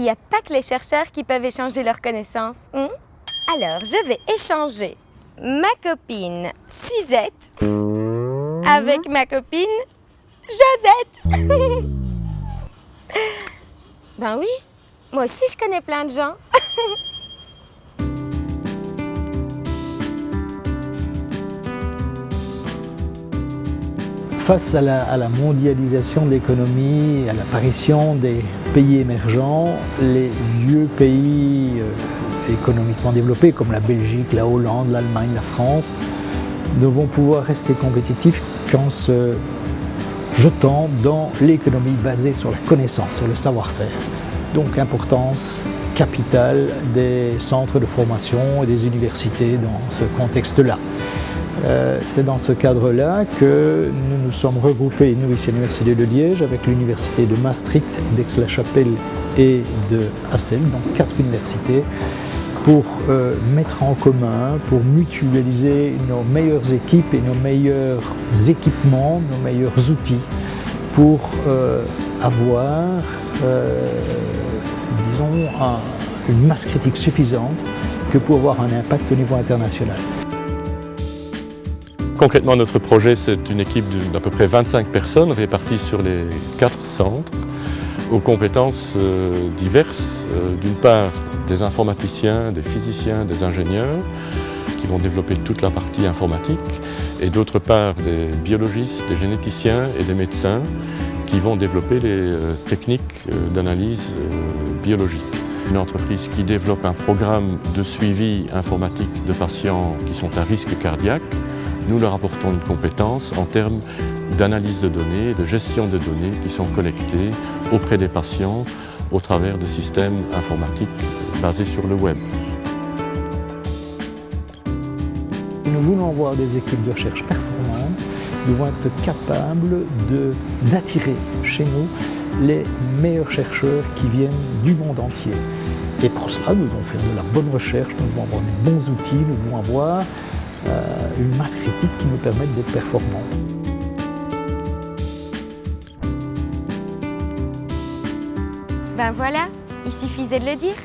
n'y a pas que les chercheurs qui peuvent échanger leurs connaissances. Alors, je vais échanger ma copine Suzette avec ma copine Josette. Ben oui, moi aussi je connais plein de gens. Face à la mondialisation de l'économie, à l'apparition des pays émergents, les vieux pays économiquement développés comme la Belgique, la Hollande, l'Allemagne, la France ne vont pouvoir rester compétitifs qu'en se jetant dans l'économie basée sur la connaissance, sur le savoir-faire. Donc importance capitale des centres de formation et des universités dans ce contexte-là. C'est dans ce cadre-là que nous nous sommes regroupés, nous ici à l'Université de Liège, avec l'Université de Maastricht, d'Aix-la-Chapelle et de Hasselt, donc 4 universités, pour mettre en commun, pour mutualiser nos meilleures équipes et nos meilleurs équipements, nos meilleurs outils, pour avoir, disons, une masse critique suffisante que pour avoir un impact au niveau international. Concrètement, notre projet, c'est une équipe d'à peu près 25 personnes réparties sur les 4 centres, aux compétences diverses. D'une part, des informaticiens, des physiciens, des ingénieurs qui vont développer toute la partie informatique, et d'autre part, des biologistes, des généticiens et des médecins qui vont développer les techniques d'analyse biologique. Une entreprise qui développe un programme de suivi informatique de patients qui sont à risque cardiaque. Nous leur apportons une compétence en termes d'analyse de données, de gestion de données qui sont collectées auprès des patients au travers de systèmes informatiques basés sur le web. Nous voulons avoir des équipes de recherche performantes, nous voulons être capables d'attirer chez nous les meilleurs chercheurs qui viennent du monde entier. Et pour cela, nous devons faire de la bonne recherche, nous devons avoir des bons outils, nous devons avoir une masse critique qui nous permette d'être performants. Ben voilà, il suffisait de le dire.